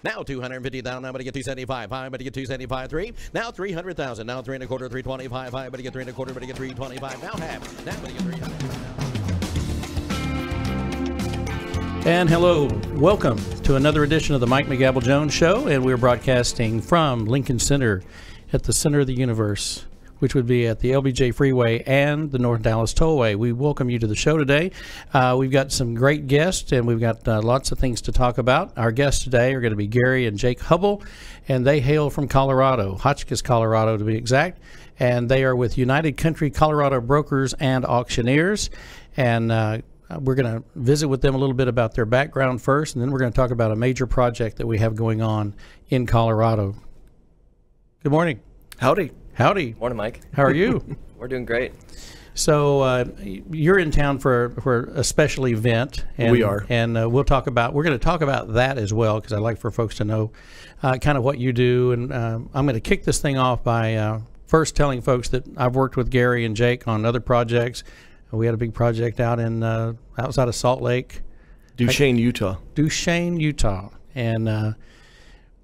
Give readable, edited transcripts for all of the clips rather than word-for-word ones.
Now 250,000. Now, but to get 275. High, but to get 275. 3. Now 300,000. Now 3 1/4. 325. High, but to get 3 1/4. But to get 325. Now half. Now, but to get 300. And hello, welcome to another edition of the Mike McGavel Jones Show, and we're broadcasting from Lincoln Center at the center of the universe, which would be at the LBJ Freeway and the North Dallas Tollway. We welcome you to the show today. We've got some great guests, and we've got lots of things to talk about. Our guests today are going to be Gary and Jake Hubbell, and they hail from Colorado, Hotchkiss, Colorado to be exact, and they are with United Country Colorado Brokers and Auctioneers, and we're going to visit with them a little bit about their background first, and then we're going to talk about a major project that we have going on in Colorado. Good morning. Howdy. Howdy. Morning, Mike. How are you? We're doing great. So you're in town for a special event. And, we are. And we're going to talk about that as well, because I'd like for folks to know kind of what you do. And I'm going to kick this thing off by first telling folks that I've worked with Gary and Jake on other projects. We had a big project out in outside of Salt Lake, Duchesne, Utah. Duchesne, Utah, and I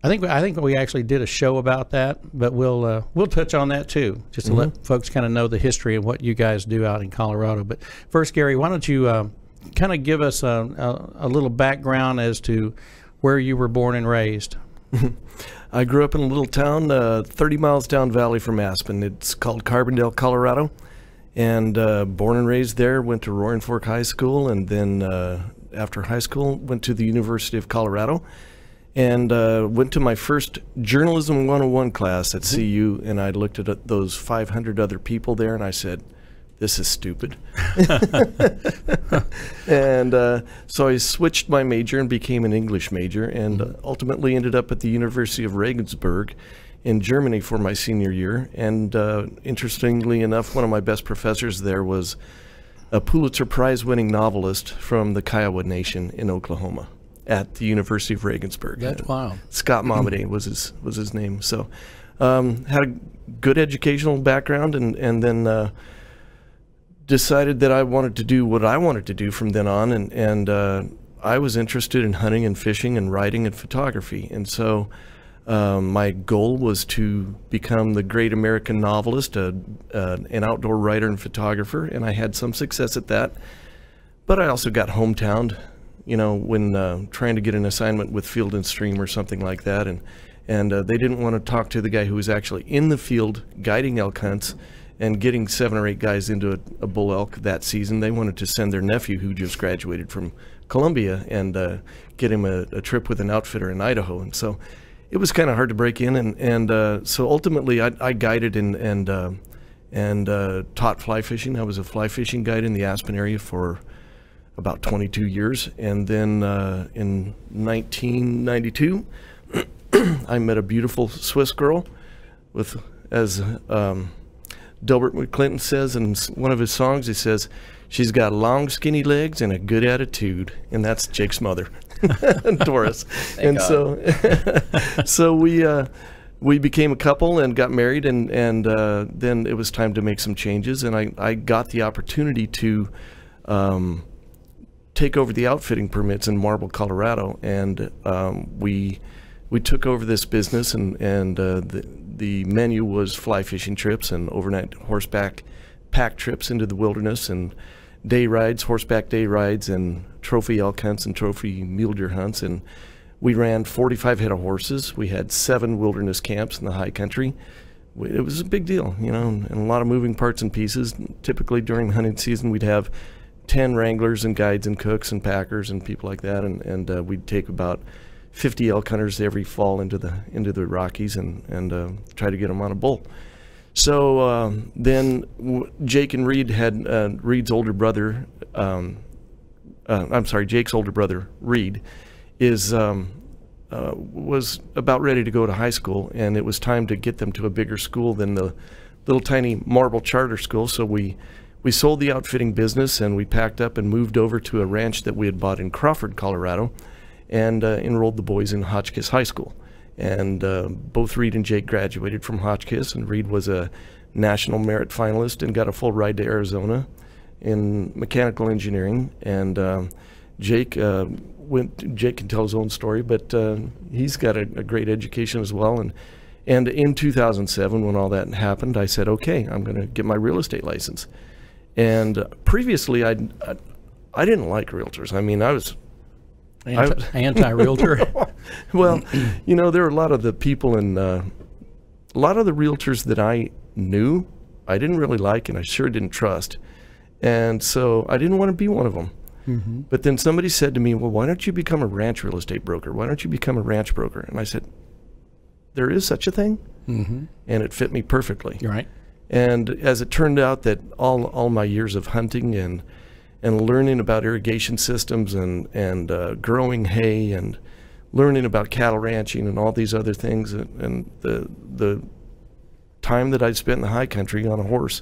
think we actually did a show about that, but we'll touch on that too, just to let folks kind of know the history of what you guys do out in Colorado. But first, Gary, why don't you kind of give us a little background as to where you were born and raised? I grew up in a little town 30 miles down valley from Aspen. It's called Carbondale, Colorado. And born and raised there, went to Roaring Fork High School, and then after high school, went to the University of Colorado, and went to my first Journalism 101 class at CU, and I looked at those 500 other people there, and I said, this is stupid. And so I switched my major and became an English major, and ultimately ended up at the University of Regensburg in Germany for my senior year. And interestingly enough, one of my best professors there was a Pulitzer Prize winning novelist from the Kiowa Nation in Oklahoma at the University of Regensburg. That's wild. Scott Momaday was his name. So had a good educational background, and then decided that I wanted to do what I wanted to do from then on, and I was interested in hunting and fishing and writing and photography. And so my goal was to become the great American novelist, an outdoor writer and photographer, and I had some success at that. But I also got hometowned, you know, when trying to get an assignment with Field and Stream or something like that, and they didn't want to talk to the guy who was actually in the field guiding elk hunts and getting 7 or 8 guys into a bull elk that season. They wanted to send their nephew, who just graduated from Columbia, and get him a trip with an outfitter in Idaho. And so it was kind of hard to break in, and so ultimately I guided and taught fly fishing. I was a fly fishing guide in the Aspen area for about 22 years, and then in 1992 I met a beautiful Swiss girl with, as Delbert McClinton says in one of his songs, he says, she's got long skinny legs and a good attitude, and that's Jake's mother. Doris. And God. So we became a couple and got married, and then it was time to make some changes, and I got the opportunity to take over the outfitting permits in Marble, Colorado, and we took over this business, and the menu was fly fishing trips and overnight horseback pack trips into the wilderness, and day rides, horseback day rides, and trophy elk hunts and trophy mule deer hunts. And we ran 45 head of horses. We had 7 wilderness camps in the high country. It was a big deal, you know, and a lot of moving parts and pieces. Typically during hunting season, we'd have 10 wranglers and guides and cooks and packers and people like that, and we'd take about 50 elk hunters every fall into the Rockies and try to get them on a bull. So then Jake and Reed had Reed's older brother. I'm sorry, Jake's older brother Reed was about ready to go to high school, and it was time to get them to a bigger school than the little tiny Marble charter school. So we sold the outfitting business, and we packed up and moved over to a ranch that we had bought in Crawford, Colorado, and enrolled the boys in Hotchkiss High School. And both Reed and Jake graduated from Hotchkiss, and Reed was a national merit finalist and got a full ride to Arizona in mechanical engineering. And Jake Jake can tell his own story, but he's got a great education as well. And in 2007, when all that happened, I said, okay, I'm going to get my real estate license. And previously, I didn't like realtors. I mean, I was anti-realtor. Well, you know, there are a lot of the people in a lot of the realtors that I knew I didn't really like, and I sure didn't trust. And so I didn't want to be one of them. Mm-hmm. But then somebody said to me, well, why don't you become a ranch real estate broker? Why don't you become a ranch broker? And I said, there is such a thing? Mm-hmm. And it fit me perfectly. You're right. And as it turned out that all my years of hunting and learning about irrigation systems and growing hay and learning about cattle ranching and all these other things, and the time that I spent in the high country on a horse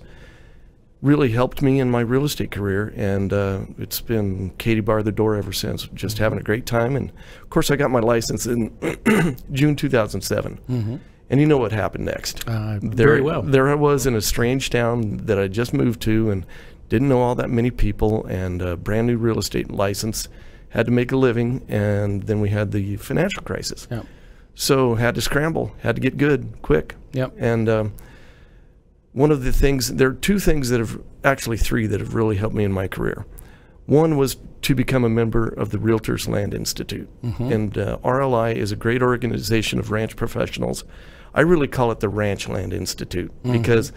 really helped me in my real estate career. And it's been Katie bar the door ever since, just having a great time. And of course I got my license in June 2007. Mm-hmm. And you know what happened next. Very well. There I was in a strange town that I just moved to and didn't know all that many people, and a brand new real estate license, had to make a living, and then we had the financial crisis. Yep. So had to scramble, had to get good quick. Yep. And one of the things, there are two things that have, actually three, that have really helped me in my career. One was to become a member of the Realtors Land Institute. Mm-hmm. And RLI is a great organization of ranch professionals. I really call it the Ranch Land Institute, because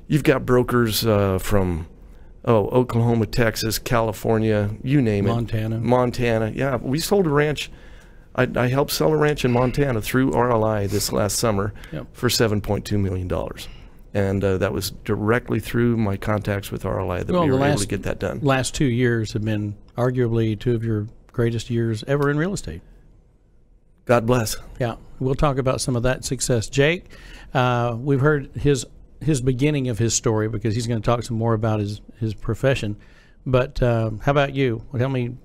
you've got brokers from Oklahoma, Texas, California, you name Montana. it. Montana. Yeah, we sold a ranch. I helped sell a ranch in Montana through RLI this last summer for $7.2 million. And that was directly through my contacts with RLI that we were able to get that done. Last 2 years have been arguably two of your greatest years ever in real estate. God bless. Yeah, we'll talk about some of that success. Jake, we've heard his beginning of his story, because he's going to talk some more about his profession. But how about you? Tell me.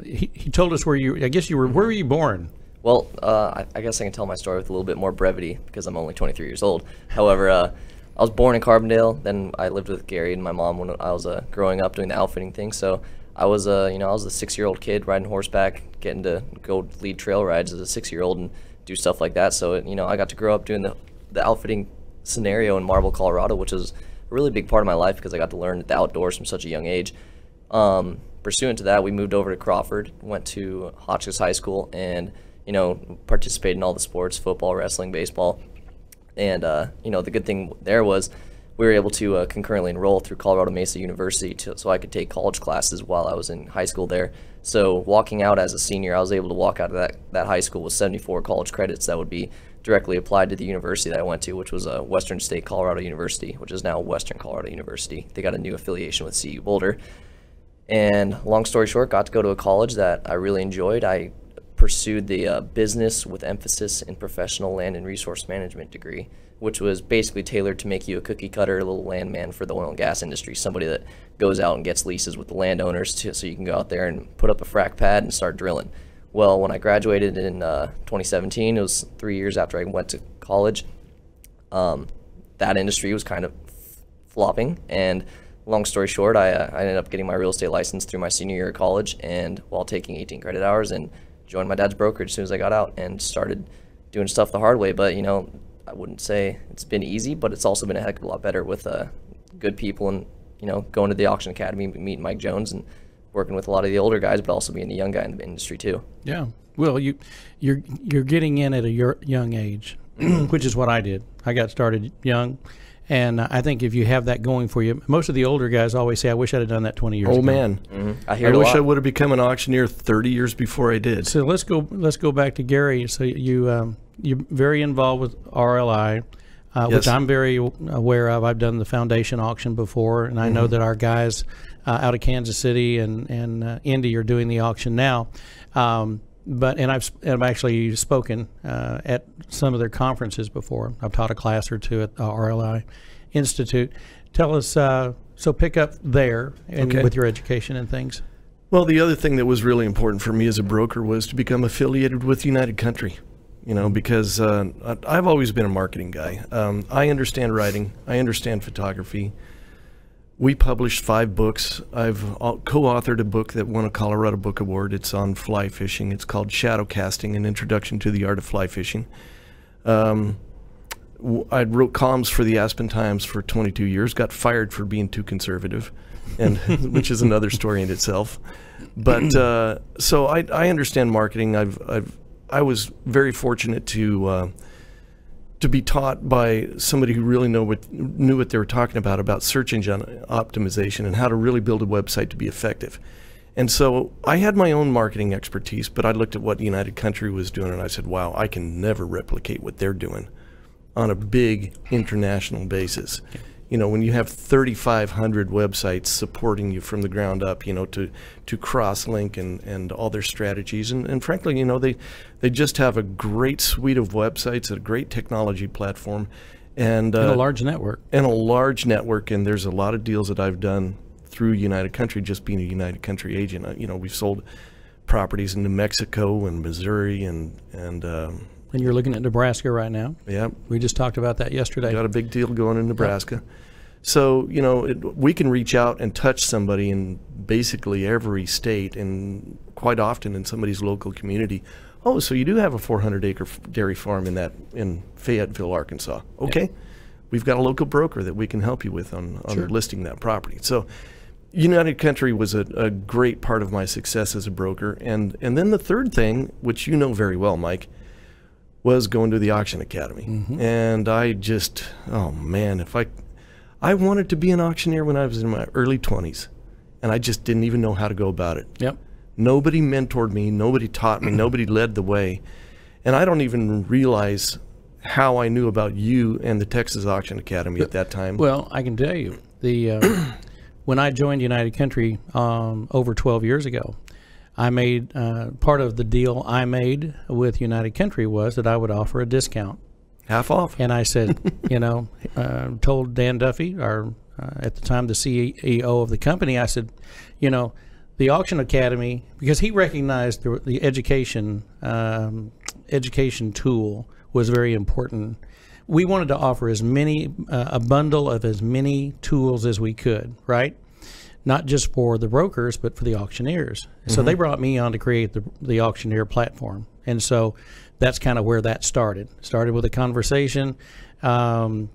He told us where you. I guess you were. Where were you born? Well, I guess I can tell my story with a little bit more brevity, because I'm only 23 years old. However, I was born in Carbondale. Then I lived with Gary and my mom when I was growing up doing the outfitting thing. So I was I was a 6-year-old kid riding horseback, getting to go lead trail rides as a 6-year-old and do stuff like that. So I got to grow up doing the outfitting scenario in Marble, Colorado, which is a really big part of my life, because I got to learn the outdoors from such a young age. Pursuant to that, we moved over to Crawford, went to Hotchkiss High School, and participated in all the sports: football, wrestling, baseball. And the good thing there was we were able to concurrently enroll through Colorado Mesa University so I could take college classes while I was in high school there. So walking out as a senior, I was able to walk out of that high school with 74 college credits that would be directly applied to the university that I went to, which was Western State Colorado University, which is now Western Colorado University. They got a new affiliation with CU Boulder. And long story short, got to go to a college that I really enjoyed. I pursued the business with emphasis in professional land and resource management degree, which was basically tailored to make you a cookie cutter, a little landman for the oil and gas industry, somebody that goes out and gets leases with the landowners so you can go out there and put up a frac pad and start drilling. Well, when I graduated in 2017, it was 3 years after I went to college, that industry was kind of flopping. And long story short, I ended up getting my real estate license through my senior year of college, and while taking 18 credit hours, and joined my dad's brokerage as soon as I got out and started doing stuff the hard way. But I wouldn't say it's been easy, but it's also been a heck of a lot better with good people, and going to the auction academy, meeting Mike Jones, and working with a lot of the older guys, but also being the young guy in the industry too. Yeah. Well, you're getting in at a young age, which is what I did. I got started young, and I think if you have that going for you, most of the older guys always say, "I wish I'd have done that 20 years ago." Oh man, I hear I it a wish lot. I would have become an auctioneer 30 years before I did. So let's go back to Gary. So you're very involved with RLI, Yes. which I'm very aware of. I've done the foundation auction before, and I know that our guys out of Kansas City and Indy are doing the auction now. But I've actually spoken at some of their conferences before. I've taught a class or two at RLI Institute. Tell us, so pick up there and with your education and things. Well, the other thing that was really important for me as a broker was to become affiliated with United Country, because I've always been a marketing guy. I understand writing, I understand photography, We published 5 books. I've co-authored a book that won a Colorado Book Award. It's on fly fishing. It's called Shadow Casting, An Introduction to the Art of Fly Fishing. I wrote columns for the Aspen Times for 22 years, got fired for being too conservative, and which is another story in itself. But so I understand marketing. I was very fortunate to be taught by somebody who really knew what they were talking about search engine optimization and how to really build a website to be effective. And so I had my own marketing expertise, but I looked at what United Country was doing, and I said, wow, I can never replicate what they're doing on a big international basis. You know, when you have 3,500 websites supporting you from the ground up, you know, to cross-link and all their strategies. And frankly, you know, they just have a great suite of websites, a great technology platform. And a large network. And a large network, and there's a lot of deals that I've done through United Country, just being a United Country agent. You know, we've sold properties in New Mexico and Missouri and you're looking at Nebraska right now. Yeah. We just talked about that yesterday. Got a big deal going in Nebraska. Yep. So, you know, we can reach out and touch somebody in basically every state and quite often in somebody's local community. Oh, so you do have a 400-acre dairy farm in Fayetteville, Arkansas. Okay. Yep. We've got a local broker that we can help you with on Sure. listing that property. So United Country was a great part of my success as a broker. And then the third thing, which you know very well, Mike, was going to the Auction Academy. Mm-hmm. And I just, oh man, I wanted to be an auctioneer when I was in my early 20s, and I just didn't even know how to go about it. Yep. Nobody mentored me, nobody taught me, nobody led the way. And I don't even realize how I knew about you and the Texas Auction Academy at that time. Well, I can tell you, when I joined United Country over 12 years ago, I made part of the deal I made with United Country was that I would offer a discount. Half off. And I said, you know, told Dan Duffy, at the time the CEO of the company, I said, you know, the Auction Academy, because he recognized the education tool was very important. We wanted to offer as many, a bundle of as many tools as we could, right? Not just for the brokers, but for the auctioneers. Mm-hmm. So they brought me on to create the auctioneer platform. And so that's kind of where that started. Started with a conversation. And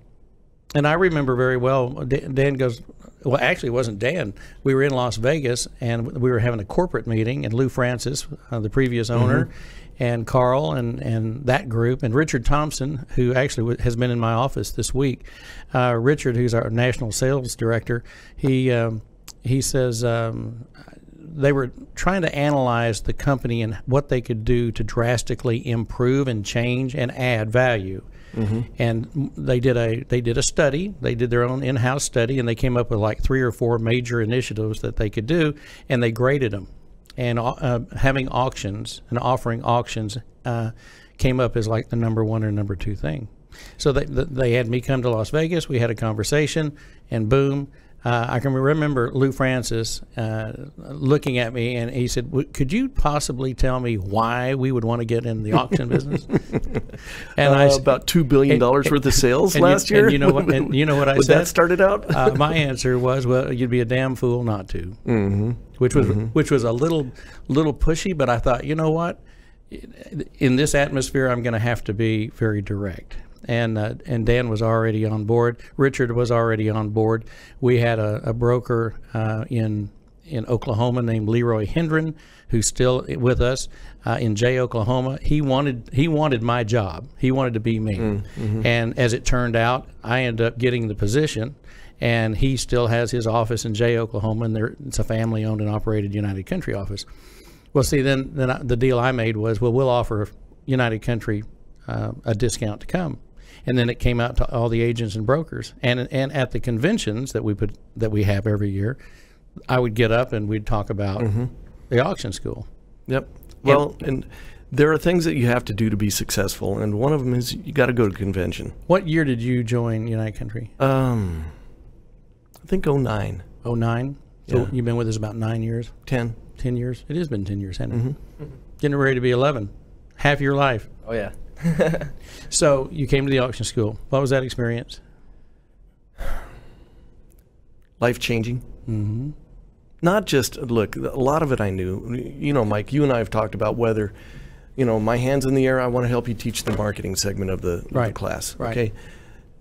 I remember very well, Dan goes, well, actually it wasn't Dan. We were in Las Vegas, and we were having a corporate meeting, and Lou Francis, the previous owner, mm-hmm. and Carl and that group, and Richard Thompson, who actually has been in my office this week. Richard, who's our national sales director, he says they were trying to analyze the company and what they could do to drastically improve and change and add value. Mm-hmm. And they did a study. They did their own in-house study, and they came up with like 3 or 4 major initiatives that they could do, and they graded them. And having auctions and offering auctions came up as like the number 1 or number 2 thing. So they had me come to Las Vegas. We had a conversation, and boom. I can remember Lou Francis looking at me, and he said, "Could you possibly tell me why we would want to get in the auction business?" And I about $2 billion worth of sales last year. And you know what? And you know what I said? That started out. My answer was, "Well, you'd be a damn fool not to," mm-hmm. which was a little pushy, but I thought, you know what? In this atmosphere, I'm going to have to be very direct. And Dan was already on board. Richard was already on board. We had a broker in Oklahoma named Leroy Hendren, who's still with us in Jay, Oklahoma. He wanted my job. He wanted to be me. Mm-hmm. And as it turned out, I ended up getting the position. And he still has his office in Jay, Oklahoma, and it's a family-owned and operated United Country office. Well, see, then the deal I made was, well, we'll offer United Country a discount to come. And then it came out to all the agents and brokers, and at the conventions that we have every year, I would get up and we'd talk about mm-hmm. the auction school. Yep. Well, and there are things that you have to do to be successful, and one of them is you got to go to convention. What year did you join United Country? I think 09. 09. So yeah. You've been with us about 9 years. 10. 10 years. It has been 10 years, hasn't it? Mm-hmm. Mm-hmm. Getting ready to be 11. Half your life. Oh yeah. So you came to the auction school. What was that experience? life-changing. Mm-hmm. Not just, look, a lot of it I knew. You know, Mike, you and I have talked about whether, you know, my hand's in the air, I want to help you teach the marketing segment of the class. Right.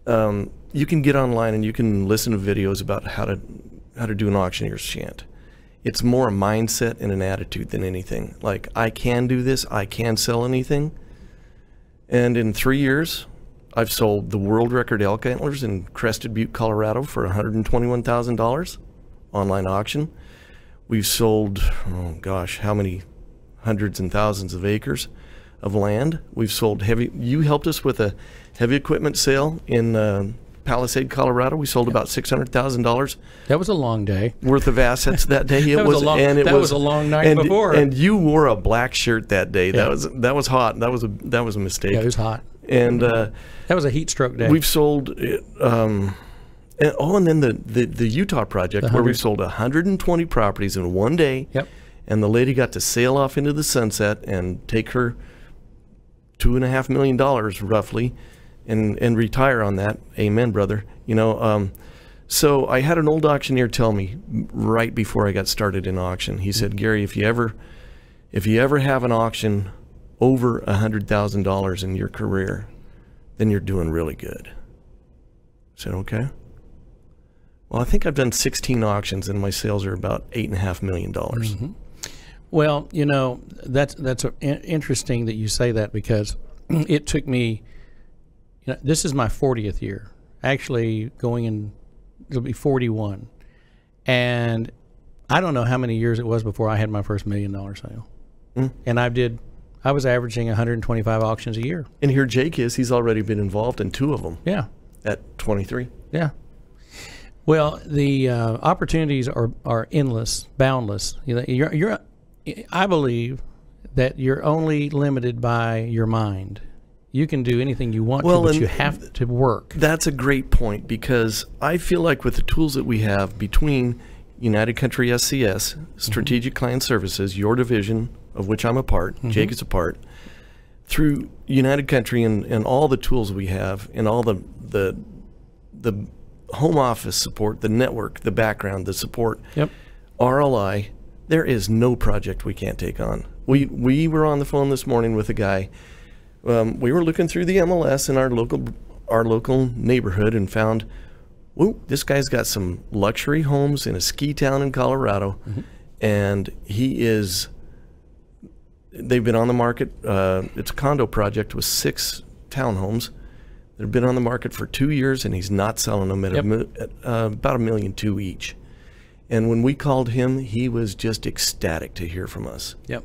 Okay. You can get online and you can listen to videos about how to do an auctioneer's chant. It's more a mindset and an attitude than anything. Like, I can do this, I can sell anything. And in 3 years, I've sold the world record elk antlers in Crested Butte, Colorado for $121,000 online auction. We've sold, oh gosh, how many hundreds and thousands of acres of land. We've sold you helped us with a heavy equipment sale in Palisade, Colorado. We sold about $600,000. That was a long day. Worth of assets that day. That was a long night before. And you wore a black shirt that day. Yeah. That was hot. That was a mistake. Yeah, it was hot. And that was a heat stroke day. We've sold and then the Utah project where we sold 120 properties in one day. Yep. And the lady got to sail off into the sunset and take her $2.5 million roughly and retire on that. Amen, brother. You know, so I had an old auctioneer tell me right before I got started in auction. He said, Gary, if you ever have an auction over $100,000 in your career, then you're doing really good. I said, okay. Well, I think I've done 16 auctions and my sales are about $8.5 million. Mm-hmm. Well, you know, that's interesting that you say that, because it took me, you know, this is my 40th year, actually it'll be 41. And I don't know how many years it was before I had my first $1 million sale. And I was averaging 125 auctions a year. And here Jake is, he's already been involved in 2 of them. Yeah. At 23. Yeah. Well, the opportunities are endless, boundless. You know, I believe that you're only limited by your mind. You can do anything you want to, but you have to work. That's a great point, because I feel like with the tools that we have between United Country SCS, Strategic Client Services, your division, of which I'm a part, Jake is a part, through United Country and all the tools we have and all the home office support, the network, the background, the support, RLI, there is no project we can't take on. We were on the phone this morning with a guy. We were looking through the MLS in our local neighborhood and found, whoa, this guy's got some luxury homes in a ski town in Colorado, and they've been on the market. It's a condo project with 6 townhomes. They've been on the market for 2 years, and he's not selling them at about $1.2 million each. And when we called him, he was just ecstatic to hear from us. Yep.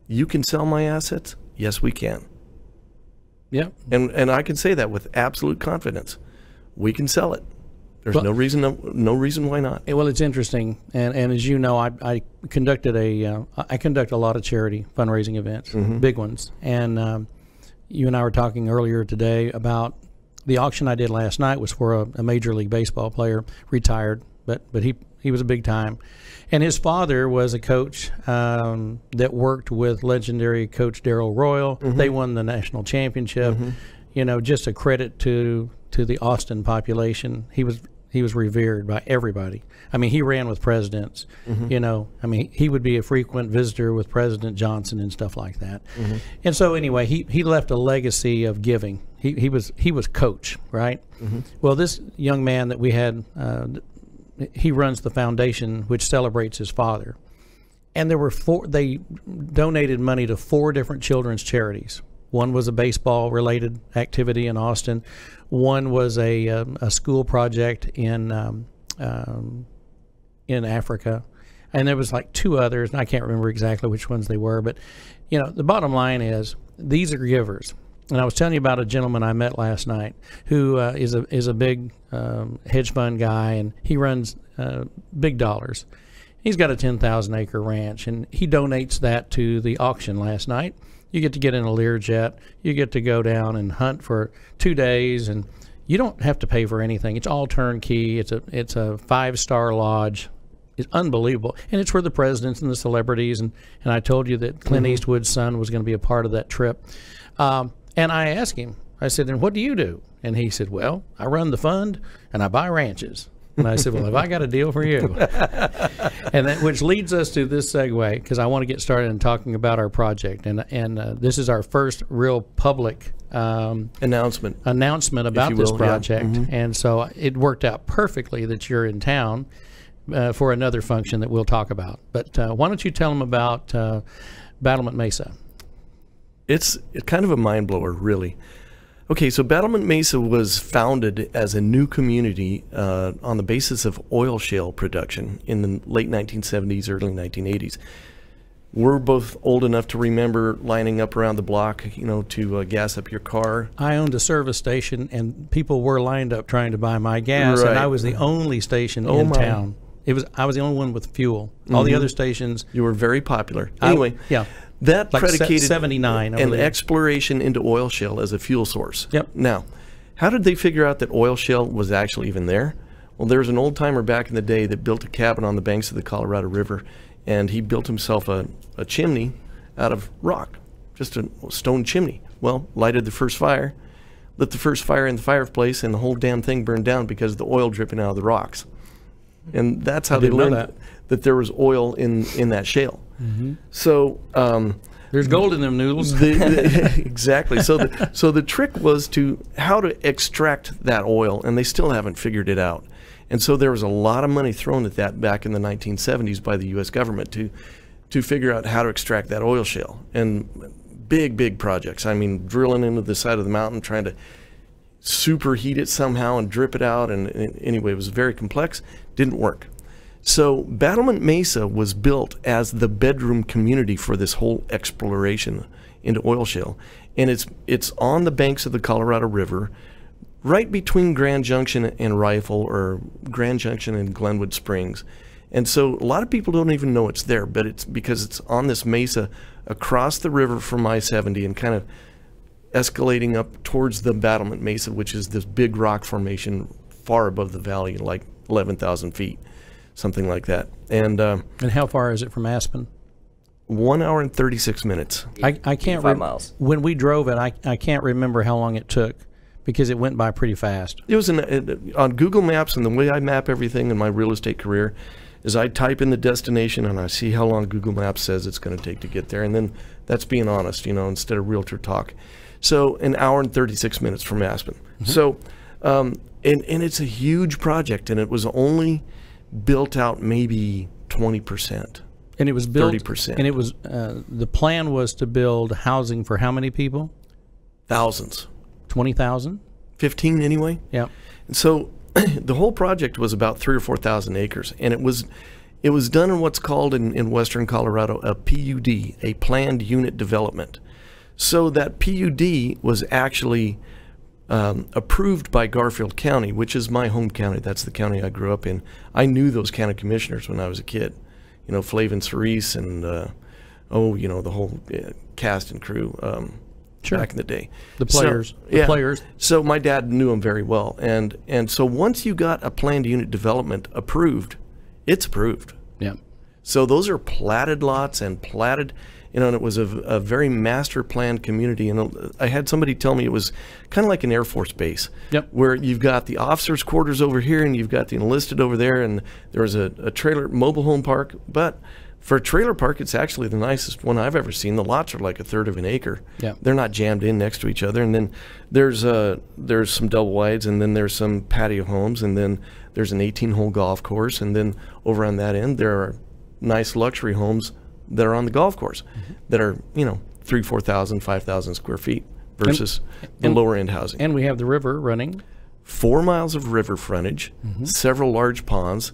You can sell my assets? Yes, we can. Yep. And I can say that with absolute confidence. We can sell it. There's no reason why not. Well, it's interesting, and as you know, I conduct a lot of charity fundraising events, big ones, and you and I were talking earlier today about the auction I did last night was for a Major League Baseball player, retired, but he was a big time, and his father was a coach that worked with legendary coach Darryl Royal. They won the national championship. You know, just a credit to the Austin population. He was revered by everybody. I mean, he ran with presidents. You know, I mean, he would be a frequent visitor with President Johnson and stuff like that. And so anyway, he left a legacy of giving. He was coach, right? Well, this young man that we had, he runs the foundation which celebrates his father, and they donated money to 4 different children's charities. One was a baseball-related activity in Austin. One was a school project in Africa, and there was like 2 others, and I can't remember exactly which ones they were. But you know, the bottom line is these are givers. And I was telling you about a gentleman I met last night who is a big hedge fund guy, and he runs big dollars. He's got a 10,000-acre ranch, and he donates that to the auction last night. You get to get in a Learjet. You get to go down and hunt for 2 days, and you don't have to pay for anything. It's all turnkey. It's a 5-star lodge. It's unbelievable, and it's for the presidents and the celebrities. And I told you that Clint Eastwood's son was going to be a part of that trip. And I asked him, I said, and what do you do? And he said, well, I run the fund and I buy ranches. And I said, well, have I got a deal for you? And that, which leads us to this segue, because I want to get started in talking about our project. And this is our first real public announcement about this project. Yeah. Mm-hmm. And so it worked out perfectly that you're in town for another function that we'll talk about. But why don't you tell them about Battlement Mesa? It's kind of a mind blower, really. Okay, so Battlement Mesa was founded as a new community on the basis of oil shale production in the late 1970s, early 1980s. We're both old enough to remember lining up around the block, you know, to gas up your car. I owned a service station, and people were lined up trying to buy my gas, and I was the only station in town. I was the only one with fuel. All the other stations. You were very popular. Anyway, yeah. That like predicated 79 an exploration into oil shale as a fuel source. Yep. Now, how did they figure out that oil shale was actually even there? Well, there was an old timer back in the day that built a cabin on the banks of the Colorado River, and he built himself a chimney out of rock, just a stone chimney. Well, lighted the first fire, lit the first fire in the fireplace, and the whole damn thing burned down because of the oil dripping out of the rocks. And that's how they learned that there was oil in that shale. Mm-hmm. So there's gold in them noodles. Exactly. So the trick was how to extract that oil, and they still haven't figured it out. And so there was a lot of money thrown at that back in the 1970s by the U.S. government to figure out how to extract that oil shale. And big projects. I mean, drilling into the side of the mountain, trying to superheat it somehow and drip it out. And anyway, it was very complex. Didn't work. So Battlement Mesa was built as the bedroom community for this whole exploration into oil shale. And it's on the banks of the Colorado River, right between Grand Junction and Rifle, or Grand Junction and Glenwood Springs. And so a lot of people don't even know it's there, but it's because it's on this mesa across the river from I-70 and kind of escalating up towards the Battlement Mesa, which is this big rock formation far above the valley, like 11,000 feet. Something like that. And how far is it from Aspen? 1 hour and 36 minutes. I can't 5 miles. When we drove it, I can't remember how long it took because it went by pretty fast. It was on Google Maps, and the way I map everything in my real estate career is I type in the destination and I see how long Google Maps says it's going to take to get there, and then that's being honest, you know, instead of realtor talk. So 1 hour and 36 minutes from Aspen. Mm-hmm. So and it's a huge project, and it was only built out maybe 20%. And it was built 30%. And it was the plan was to build housing for how many people? Thousands. 20,000? 15 anyway. Yeah. And so the whole project was about 3,000 or 4,000 acres, and it was done in what's called in western Colorado a PUD, a planned unit development. So that PUD was actually approved by Garfield County, which is my home county. That's the county I grew up in. I knew those county commissioners when I was a kid. You know, Flavin Cerise and, you know, the whole cast and crew back in the day. The players. So, the players. So my dad knew them very well. And so once you got a planned unit development approved, it's approved. Yeah. So those are platted lots and platted, you know, and it was a very master planned community. And I had somebody tell me it was kind of like an Air Force base, where you've got the officers' quarters over here and you've got the enlisted over there, and there was a trailer mobile home park. But for a trailer park, it's actually the nicest one I've ever seen. The lots are like 1/3 of an acre. Yeah. They're not jammed in next to each other. And then there's some double wides, and then there's some patio homes, and then there's an 18-hole golf course, and then over on that end there are nice luxury homes that are on the golf course that are, you know, 3,000, 4,000, 5,000 square feet versus the lower end housing. And we have the river running. 4 miles of river frontage, several large ponds.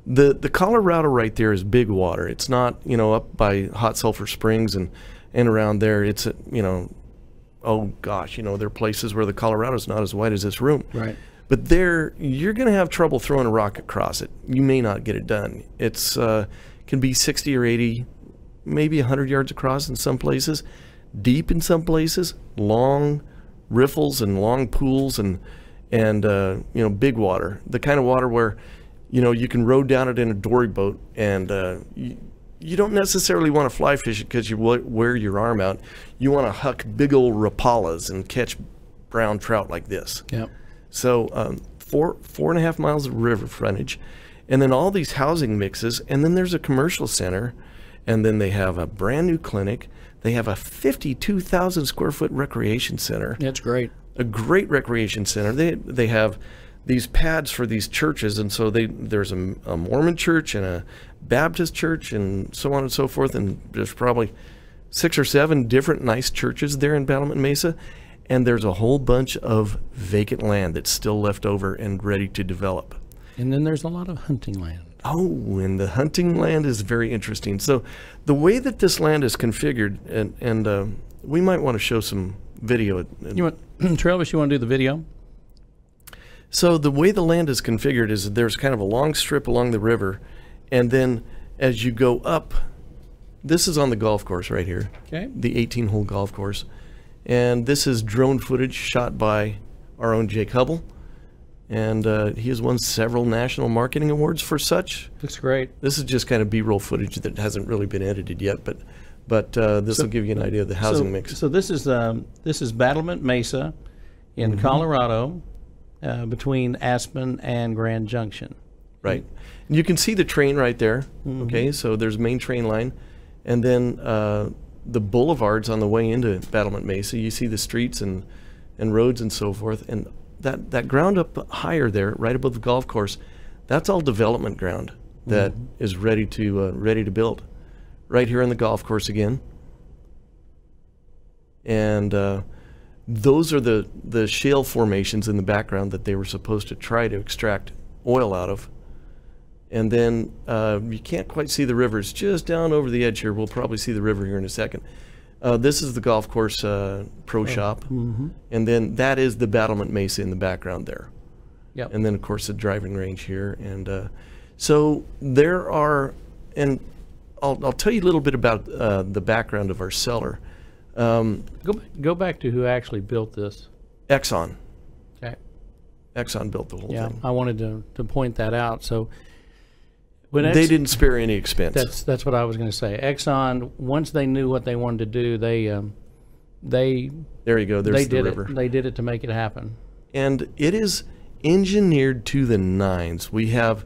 The Colorado right there is big water. It's not, you know, up by Hot Sulphur Springs and around there. It's, you know, oh gosh, you know, there are places where the Colorado's not as wide as this room. Right. But there, you're going to have trouble throwing a rock across it. You may not get it done. It's can be 60 or 80, maybe 100 yards across in some places, deep in some places, long riffles and long pools and you know, big water, the kind of water where, you know, you can row down it in a dory boat, and you don't necessarily want to fly fish it because you wear your arm out. You want to huck big old rapalas and catch brown trout like this. Yep. So 4.5 miles of river frontage, and then all these housing mixes, and then there's a commercial center, and then they have a brand new clinic. They have a 52,000 square foot recreation center. That's great. A great recreation center. They have these pads for these churches, and so there's a Mormon church and a Baptist church and so on and so forth, and there's probably 6 or 7 different nice churches there in Battlement Mesa, and there's a whole bunch of vacant land that's still left over and ready to develop. And then there's a lot of hunting land. Oh, and the hunting land is very interesting. So the way that this land is configured, and we might want to show some video. You want, Travis, you want to do the video? So the way the land is configured is there's kind of a long strip along the river, and then as you go up, this is on the golf course right here, Okay. the 18-hole golf course, and this is drone footage shot by our own Jake Hubbell, and he has won several national marketing awards for such. Looks great. This is just kind of B-roll footage that hasn't really been edited yet, but this will give you an idea of the housing mix. So this is Battlement Mesa in Colorado, between Aspen and Grand Junction. Right. You can see the train right there. Okay, so there's main train line, and then the boulevards on the way into Battlement Mesa. You see the streets and roads and so forth, and that ground up higher there, right above the golf course, that's all development ground that is ready to build. Right here on the golf course again, and those are the shale formations in the background that they were supposed to try to extract oil out of. And then you can't quite see the river. It's just down over the edge here. We'll probably see the river here in a second. This is the golf course pro shop. And then that is the Battlement Mesa in the background there. Yep. And then, of course, the driving range here. And so there are, and I'll tell you a little bit about the background of our seller. Go back to who actually built this. Exxon. Okay. Exxon built the whole thing. I wanted to point that out. So when they didn't spare any expense. That's what I was going to say. Exxon, once they knew what they wanted to do, they there you go. There's the river. They did it to make it happen. And it is engineered to the nines. We have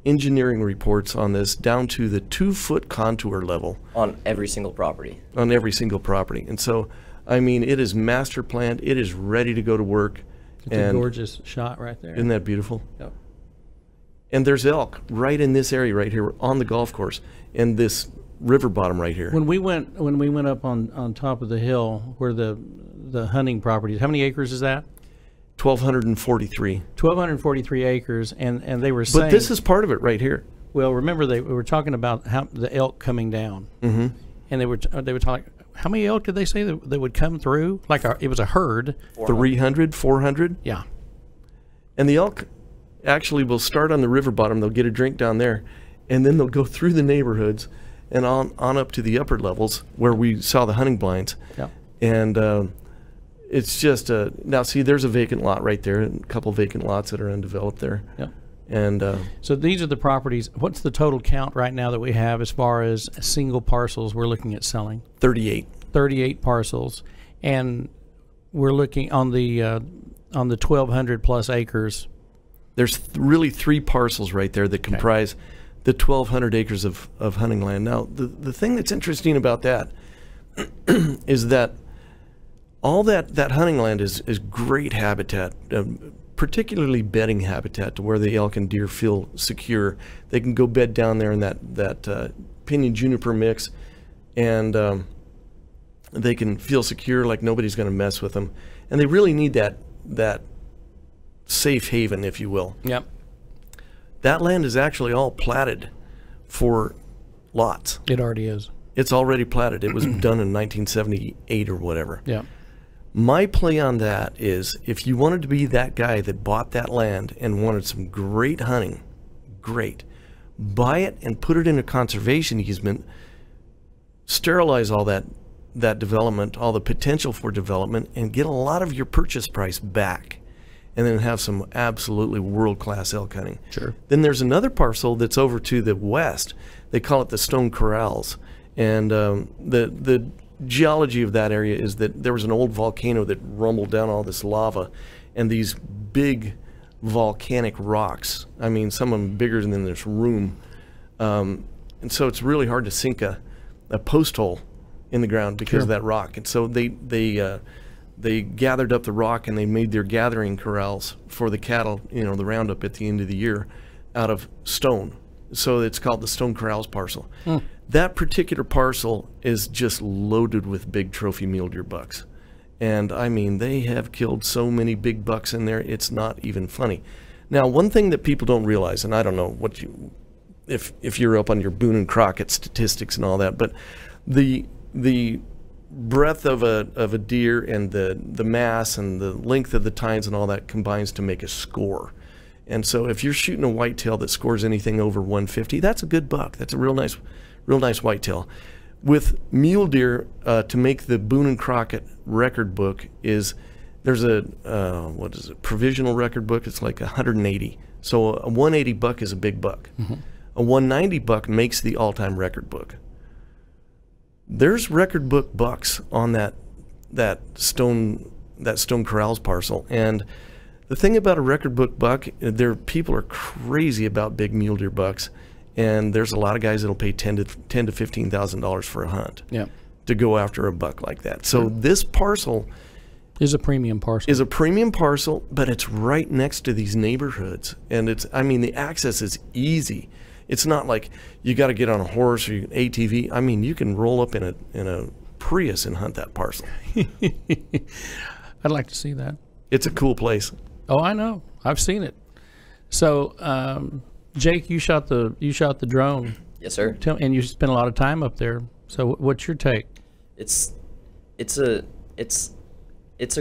engineering reports on this down to the 2-foot contour level. On every single property. On every single property. And so, I mean, it is master planned. It is ready to go to work. It's a gorgeous shot right there. Isn't that beautiful? Yep. And there's elk right in this area right here on the golf course and this river bottom right here. When we went up on top of the hill where the hunting properties, how many acres is that? 1,243. 1,243 acres, and they were saying. But this is part of it right here. Well, remember we were talking about how the elk coming down, and they were talking. How many elk did they say that would come through? Like it was a herd. 300, 400. Yeah. And the elk actually will start on the river bottom. They'll get a drink down there, and then they'll go through the neighborhoods and on up to the upper levels where we saw the hunting blinds. Yeah. And it's just now see, there's a vacant lot right there, and a couple vacant lots that are undeveloped there. Yep. And so these are the properties. What's the total count right now that we have as far as single parcels we're looking at selling? 38. 38 parcels, and we're looking on the 1,200 plus acres. There's really 3 parcels right there that comprise the 1,200 acres of hunting land. Now, the thing that's interesting about that is that all that hunting land is great habitat, particularly bedding habitat, to where the elk and deer feel secure. They can go bed down there in that pinyon juniper mix, and they can feel secure, like nobody's going to mess with them. And they really need that safe haven, if you will. Yep. That land is actually all platted for lots. It already is. It's already platted. It was done in 1978 or whatever. Yeah. My play on that is, if you wanted to be that guy that bought that land and wanted some great hunting, great. Buy it and put it in a conservation easement, sterilize all that development, all the potential for development, and get a lot of your purchase price back, and then have some absolutely world-class elk hunting. Sure. Then there's another parcel that's over to the west. They call it the Stone Corrals, and the geology of that area is that there was an old volcano that rumbled down all this lava, and these big volcanic rocks. I mean, some of them bigger than this room. And so it's really hard to sink a post hole in the ground because of that rock. And so they gathered up the rock and they made their gathering corrals for the cattle, you know, the roundup at the end of the year, out of stone. So it's called the Stone Corral's parcel. That particular parcel is just loaded with big trophy mule deer bucks. And I mean, they have killed so many big bucks in there, it's not even funny. Now, one thing that people don't realize, and I don't know what you, if you're up on your Boone and Crockett statistics and all that, but the breadth of a deer and the mass and the length of the tines and all that combines to make a score. And so if you're shooting a whitetail that scores anything over 150, that's a good buck. That's a real nice whitetail. With mule deer, to make the Boone and Crockett record book there's a what is it, provisional record book. It's like 180. So a 180 buck is a big buck. A 190 buck makes the all-time record book. There's record book bucks on that Stone Corral's parcel, and the thing about a record book buck, people are crazy about big mule deer bucks, and there's a lot of guys that'll pay $10,000 to $15,000 for a hunt to go after a buck like that. So this parcel is a premium parcel. Is a premium parcel, but it's right next to these neighborhoods, and I mean, the access is easy. It's not like you got to get on a horse or ATV. I mean, you can roll up in a Prius and hunt that parcel. I'd like to see that. It's a cool place. Oh, I know. I've seen it. So, Jake, you shot the drone. Yes, sir. And you spent a lot of time up there. So, what's your take? It's a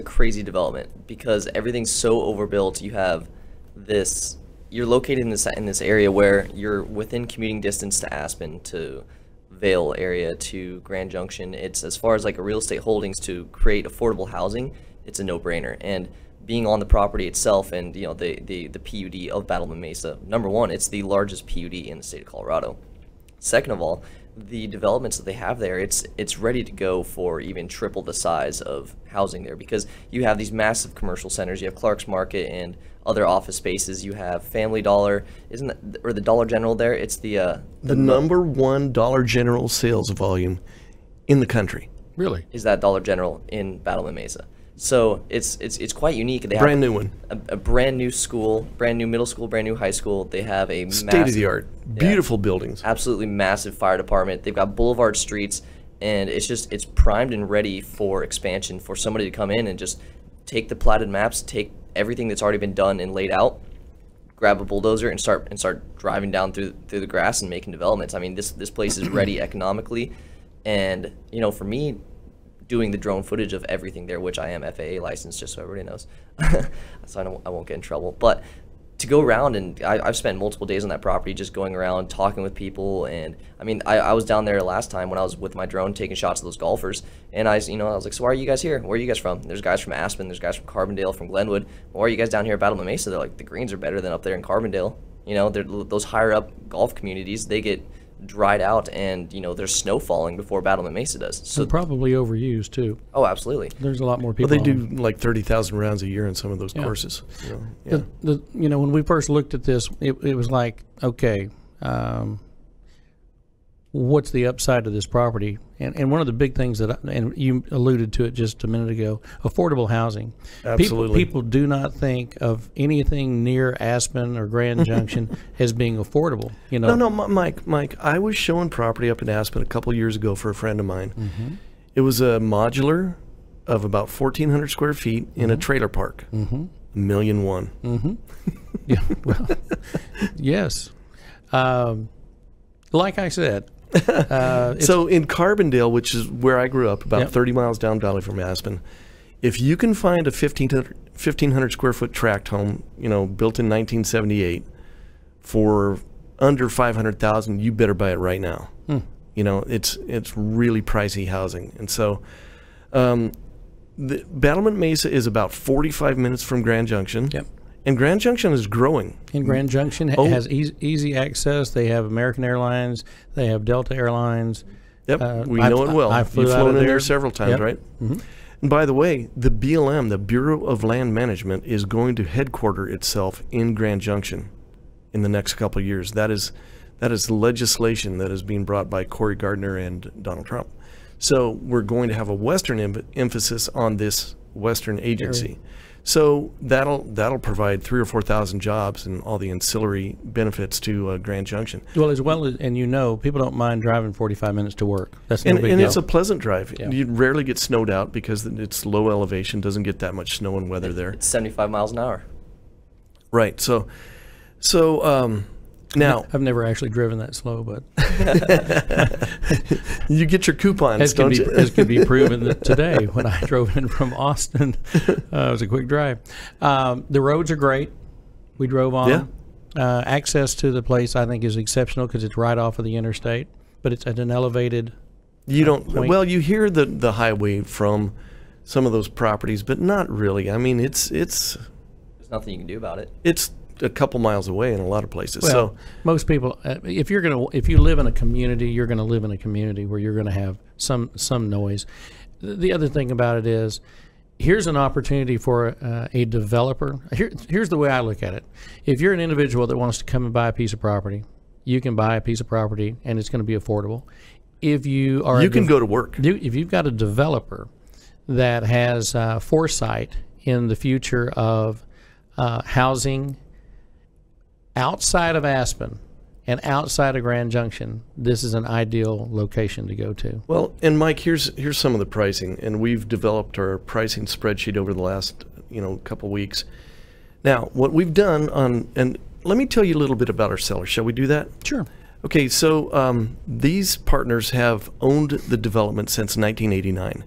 crazy development because everything's so overbuilt. You have this. You're located in this area where you're within commuting distance to Aspen, to Vail area, to Grand Junction. It's, as far as like a real estate holdings to create affordable housing, it's a no-brainer. And being on the property itself, and you know, the PUD of Battlement Mesa, number one, it's the largest PUD in the state of Colorado. Second of all, the developments that they have there, it's ready to go for even triple the size of housing there, because you have these massive commercial centers. You have Clark's Market and other office spaces. You have Family Dollar, or the Dollar General there. It's the number one Dollar General sales volume in the country. Really? Is that Dollar General in Battlement Mesa? So it's quite unique. They have brand new one, a brand new school, brand new middle school, brand new high school. They have a state of the art, beautiful buildings, absolutely massive fire department. They've got boulevard streets, and it's primed and ready for expansion, for somebody to come in and just take the platted maps, take everything that's already been done and laid out, grab a bulldozer and start driving down through the grass and making developments. I mean, this place is ready economically, and you know, for me, doing the drone footage of everything there, which I am FAA licensed, just so everybody knows, so I won't get in trouble. But to go around, and I've spent multiple days on that property just going around, talking with people. And I mean, I was down there last time when I was with my drone taking shots of those golfers, and I was like, so why are you guys here? Where are you guys from? There's guys from Aspen, there's guys from Carbondale, from Glenwood. Why are you guys down here at Battlement Mesa? They're like, the greens are better than up there in Carbondale. You know, those higher up golf communities, they get dried out, and you know, there's snow falling before Battlement Mesa does. So and probably overused too. Oh, absolutely. There's a lot more people. Well, they do like 30,000 rounds a year in some of those courses. You know? You know, when we first looked at this, it was like, okay, what's the upside of this property? And one of the big things and you alluded to it just a minute ago, affordable housing. Absolutely. People do not think of anything near Aspen or Grand Junction as being affordable. You know. No, Mike, I was showing property up in Aspen a couple years ago for a friend of mine. Mm-hmm. It was a modular of about 1,400 square feet in a trailer park. Mm-hmm. $1,000,001. Mm-hmm. Yeah. Well, yes. Like I said. So in Carbondale, which is where I grew up, about 30 miles down valley from Aspen, if you can find a 1,500 square foot tract home, you know, built in 1978 for under $500,000, you better buy it right now. You know, it's really pricey housing. And so the Battlement Mesa is about 45 minutes from Grand Junction. Yep. And Grand Junction is growing. And Grand Junction has easy access. They have American Airlines. They have Delta Airlines. Yep, we know it well. I've flown in there several times, right? Mm-hmm. And by the way, the BLM, the Bureau of Land Management, is going to headquarter itself in Grand Junction in the next couple of years. That is legislation that is being brought by Cory Gardner and Donald Trump. So we're going to have a Western emphasis on this Western agency. So that'll provide 3,000 or 4,000 jobs and all the ancillary benefits to Grand Junction. Well, as well as, and people don't mind driving 45 minutes to work. That's no big deal. And it's a pleasant drive. Yeah. You rarely get snowed out because it's low elevation, doesn't get that much snow and weather there. It's 75 miles an hour. Right. So now I've never actually driven that slow, but you get your coupons, don't you? As could be proven today when I drove in from Austin. It was a quick drive. The roads are great. We drove on. Yeah. Access to the place, I think, is exceptional because it's right off of the interstate, but it's at an elevated point. Well, you hear the highway from some of those properties, but not really. I mean, there's nothing you can do about it. It's a couple miles away in a lot of places. Well, so most people, if you live in a community, you're going to live in a community where you're going to have some noise. The other thing about it is, here's an opportunity for a developer. Here's the way I look at it. If you're an individual that wants to come and buy a piece of property, you can buy a piece of property and it's going to be affordable. If you are, you can go to work. If you've got a developer that has foresight in the future of housing outside of Aspen and outside of Grand Junction, this is an ideal location to go to. Well, and Mike, here's some of the pricing, and we've developed our pricing spreadsheet over the last couple weeks. Now, what we've done and let me tell you a little bit about our sellers. Shall we do that? Sure. Okay, so these partners have owned the development since 1989,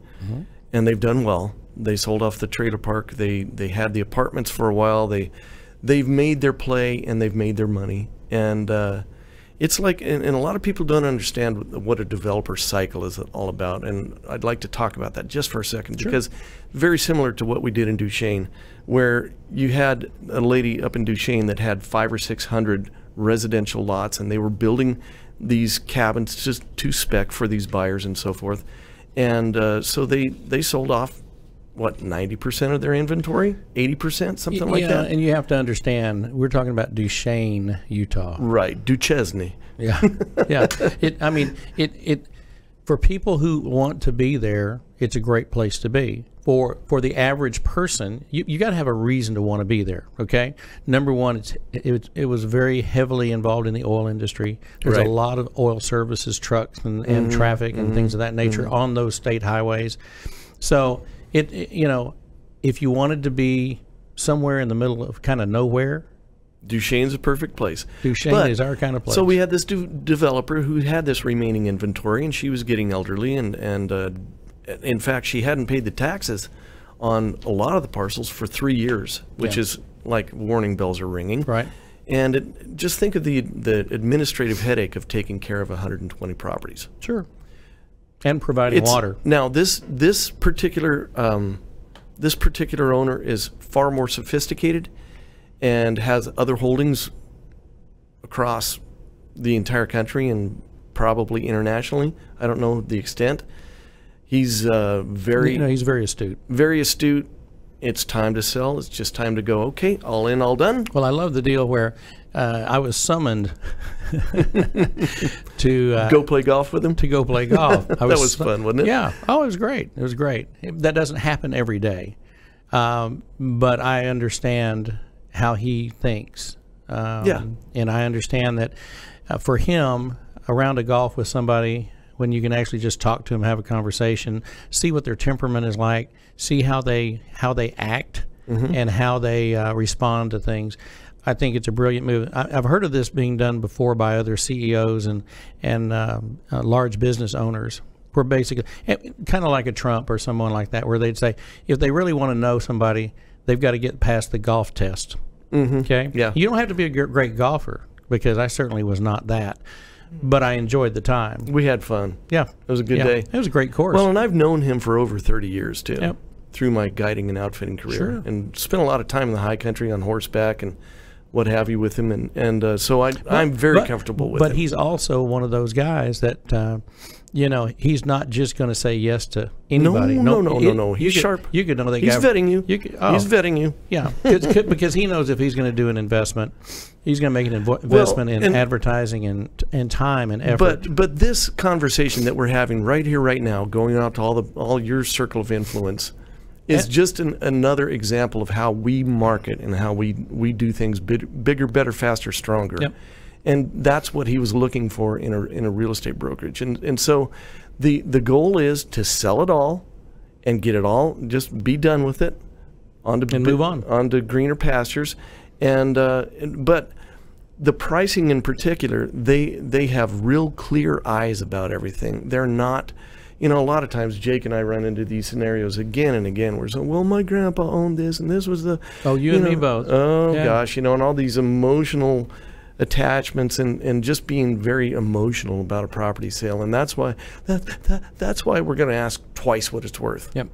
and they've done well. They sold off the trailer park. They had the apartments for a while. They've made their play and they've made their money, and it's like, and a lot of people don't understand what a developer cycle is all about, and I'd like to talk about that just for a second. Sure. Because very similar to what we did in Duchesne, where you had a lady up in Duchesne that had 500 or 600 residential lots, and they were building these cabins just to spec for these buyers and so forth, and so they sold off, what, 90% of their inventory, 80%, something like that. Yeah, and you have to understand, we're talking about Duchesne, Utah. Right, Duchesne. Yeah, yeah. For people who want to be there, it's a great place to be. For the average person, you got to have a reason to want to be there. Okay, number one, it was very heavily involved in the oil industry. There's a lot of oil services trucks and traffic and things of that nature on those state highways. So if you wanted to be somewhere in the middle of kind of nowhere, Duchesne's a perfect place. Duchesne is our kind of place. So we had this developer who had this remaining inventory, and she was getting elderly, and in fact, she hadn't paid the taxes on a lot of the parcels for 3 years, which is like warning bells are ringing. Right. And just think of the administrative headache of taking care of 120 properties. Sure. And providing water. Now, this particular owner is far more sophisticated and has other holdings across the entire country and probably internationally. I don't know the extent. He's he's very astute. Very astute. It's time to sell. It's just time to go, okay, all in, all done. Well, I love the deal where I was summoned to go play golf with him. To go play golf. That was fun, wasn't it? Yeah. Oh, it was great. It was great. That doesn't happen every day, but I understand how he thinks. And I understand that for him, a round of golf with somebody, when you can actually just talk to them, have a conversation, see what their temperament is like, see how they act and how they respond to things. I think it's a brilliant move. I've heard of this being done before by other CEOs and large business owners, where basically, kind of like a Trump or someone like that, where they'd say, if they really want to know somebody, they've got to get past the golf test. Okay? Yeah. You don't have to be a great golfer, because I certainly was not that. But I enjoyed the time. We had fun. Yeah. It was a good day. It was a great course. Well, and I've known him for over 30 years, too. Yep. Through my guiding and outfitting career, and spent a lot of time in the high country on horseback and what have you with him, and so I'm very comfortable with him. But he's also one of those guys that you know, he's not just going to say yes to anybody. No. He's sharp. You could know that he's guy. Vetting you. He's vetting you. Yeah, because he knows if he's going to do an investment, he's going to make an investment in advertising and time and effort. But this conversation that we're having right here, right now, going out to all your circle of influence, is just another example of how we market and how we do things bigger, better, faster, stronger. Yep. And that's what he was looking for in a real estate brokerage. And so the goal is to sell it all and get it all, just be done with it, move on to greener pastures. But the pricing in particular, they have real clear eyes about everything. They're not, you know, a lot of times Jake and I run into these scenarios again and again where it's like, well, my grandpa owned this and this was the... Oh, you and me both. Oh, yeah. Gosh, you know, and all these emotional attachments and just being very emotional about a property sale. And that's why that's why we're going to ask twice what it's worth. Yep.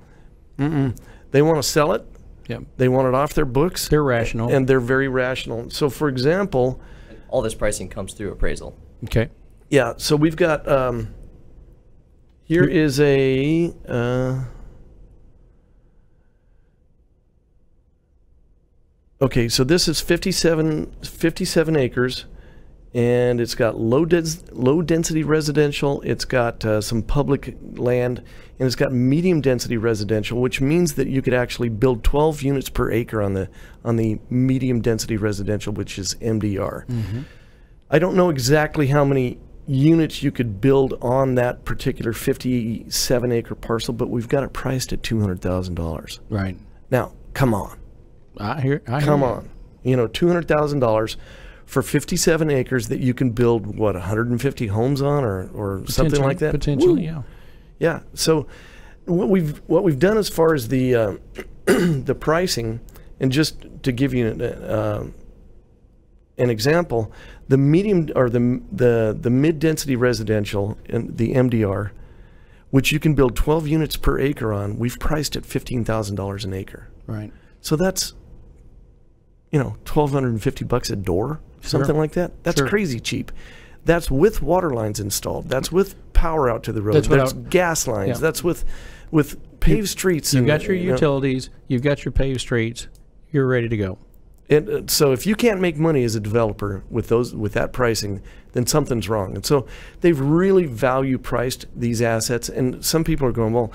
They want to sell it. Yep. They want it off their books. They're rational. And they're very rational. So, for example... all this pricing comes through appraisal. Okay. Yeah, so we've got... here is a... okay, so this is 57 acres, and it's got low density residential. It's got some public land, and it's got medium density residential, which means that you could actually build 12 units per acre on the medium density residential, which is MDR. I don't know exactly how many units you could build on that particular 57 acre parcel, but we've got it priced at $200,000. Right. Now, come on. Come on. You know, $200,000 for 57 acres that you can build, what, 150 homes on or something like that? Potentially, Woo. yeah. Yeah. So what we've done as far as the the pricing, and just to give you an example, the medium or the mid-density residential and the MDR, which you can build 12 units per acre on, we've priced at $15,000 an acre. Right. So that's, you know, $1,250 a door, something like that. That's crazy cheap. That's with water lines installed. That's with power out to the road. That's gas lines. Yeah. That's with paved streets. You've got your utilities. You've got your paved streets. You're ready to go. And so if you can't make money as a developer with that pricing, then something's wrong. And so they've really value priced these assets. And some people are going, well,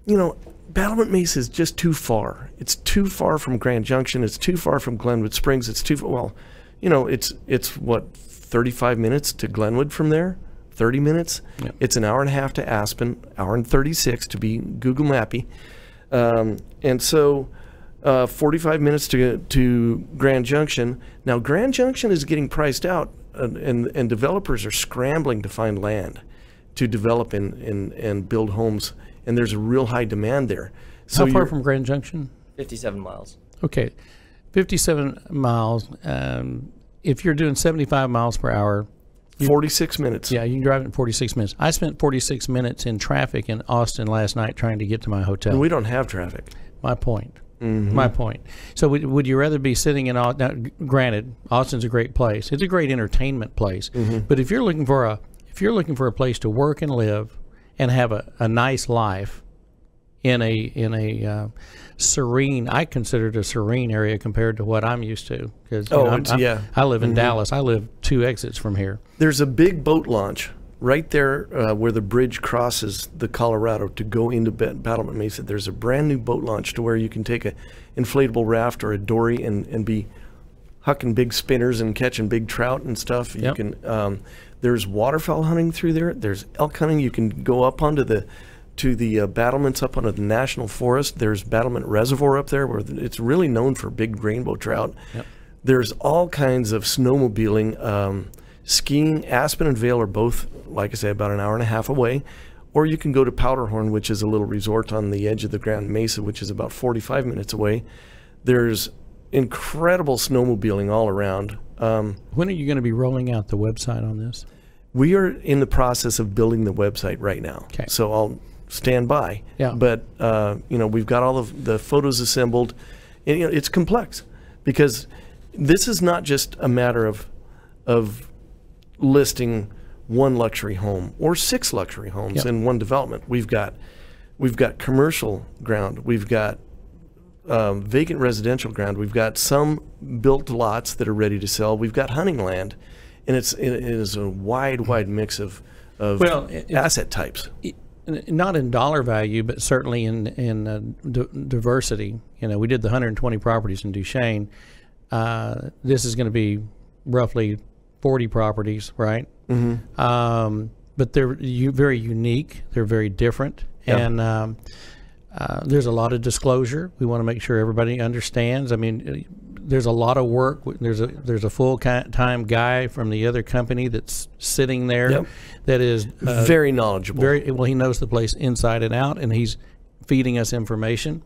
you know, Battlement Mesa is just too far. It's too far from Grand Junction. It's too far from Glenwood Springs. It's too far. Well, you know, it's what, 35 minutes to Glenwood from there? 30 minutes? Yep. It's an hour and a half to Aspen, hour and 36 to be Google Mappy. And so 45 minutes to Grand Junction. Now, Grand Junction is getting priced out, and developers are scrambling to find land to develop and build homes. And there's a real high demand there. So how far from Grand Junction? 57 miles. Okay, 57 miles. If you're doing 75 miles per hour, 46 minutes. Yeah, you can drive it in 46 minutes. I spent 46 minutes in traffic in Austin last night trying to get to my hotel. And we don't have traffic. My point. My point. So would you rather be sitting in Austin? Now, granted, Austin's a great place. It's a great entertainment place. But if you're looking for a place to work and live and have a nice life in a serene, I consider it a serene area compared to what I'm used to. Because I live in Dallas. I live 2 exits from here. There's a big boat launch right there where the bridge crosses the Colorado to go into Battlement Mesa. There's a brand new boat launch to where you can take a inflatable raft or a dory and be hucking big spinners and catching big trout and stuff. Yep. You can. There's waterfowl hunting through there. There's elk hunting. You can go up onto the battlements up onto the National Forest. There's Battlement Reservoir up there where it's really known for big rainbow trout. Yep. There's all kinds of snowmobiling, skiing. Aspen and Vail are both, like I say, about an hour and a half away. Or you can go to Powderhorn, which is a little resort on the edge of the Grand Mesa, which is about 45 minutes away. There's incredible snowmobiling all around. When are you going to be rolling out the website on this? We are in the process of building the website right now. Okay. So I'll stand by. Yeah. But, you know, we've got all of the photos assembled. And, you know, it's complex because this is not just a matter of listing one luxury home or 6 luxury homes Yep. in one development. We've got commercial ground. We've got vacant residential ground. We've got some built lots that are ready to sell. We've got hunting land, and it is a wide mix of asset types. Not in dollar value, but certainly in diversity. You know, we did the 120 properties in Duchesne. This is going to be roughly 40 properties, right? Mm-hmm. But they're very unique. They're very different. Yeah. And there's a lot of disclosure. We want to make sure everybody understands. I mean, there's a lot of work. There's a full-time guy from the other company that's sitting there. Yep. That is very knowledgeable. Very well. He knows the place inside and out, and he's feeding us information.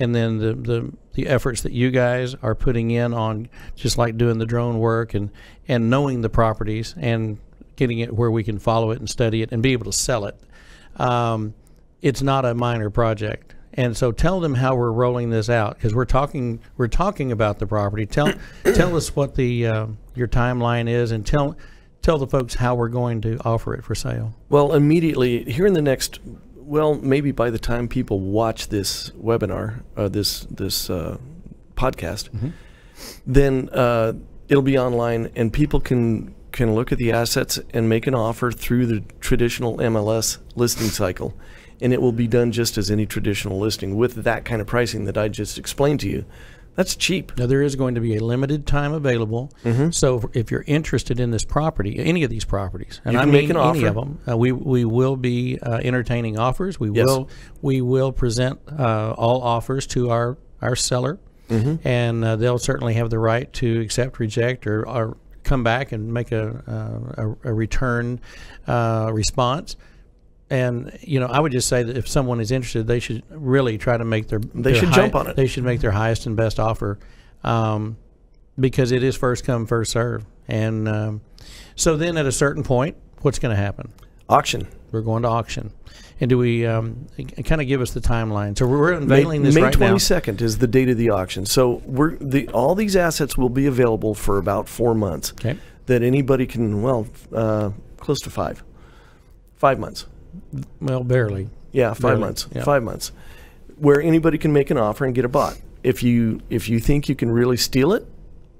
And then the efforts that you guys are putting in on just like doing the drone work and knowing the properties and getting it where we can follow it and study it and be able to sell it. It's not a minor project. And so tell them how we're rolling this out, because we're talking about the property. Tell us what the your timeline is, and tell the folks how we're going to offer it for sale. Well, immediately here in the next, well, maybe by the time people watch this webinar, this podcast, Mm-hmm. then it'll be online, and people can look at the assets and make an offer through the traditional MLS listing cycle. And it will be done just as any traditional listing with that kind of pricing that I just explained to you. That's cheap. Now, there is going to be a limited time available. Mm-hmm. So if you're interested in this property, any of these properties, and You I can mean make an any offer. of them, we will be entertaining offers. We Yes. will present all offers to our seller, Mm-hmm. and they'll certainly have the right to accept, reject, or come back and make a return response. And you know, I would just say that if someone is interested, they should really try to make They should jump on it. They should make their highest and best offer, because it is first come, first serve. And so then, at a certain point, what's going to happen? Auction. We're going to auction. And do we kind of give us the timeline? So we're unveiling this May right now. 22nd is the date of the auction. So all these assets will be available for about 4 months. Okay. That anybody can, close to 5 months. Well, barely. Yeah, 5 Barely, months. yeah. 5 months, where anybody can make an offer and get it bought. If you think you can really steal it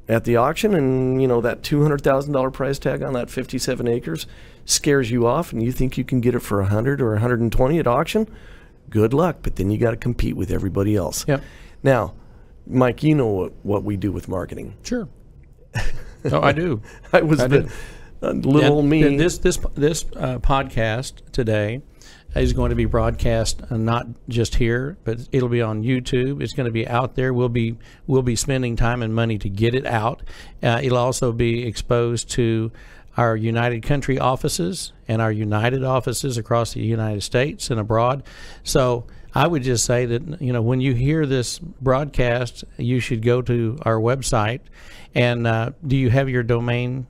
at the auction, and you know that $200,000 price tag on that 57 acres scares you off, and you think you can get it for 100 or 120 at auction, good luck. But then you got to compete with everybody else. Yep. Now, Mike, you know what we do with marketing. Sure. Oh, I do. I was do. little old me. And this podcast today is going to be broadcast not just here, but it'll be on YouTube. It's going to be out there. We'll be spending time and money to get it out. It'll also be exposed to our United Country offices and our United offices across the United States and abroad. So I would just say that, you know, when you hear this broadcast, you should go to our website. And do you have your domain?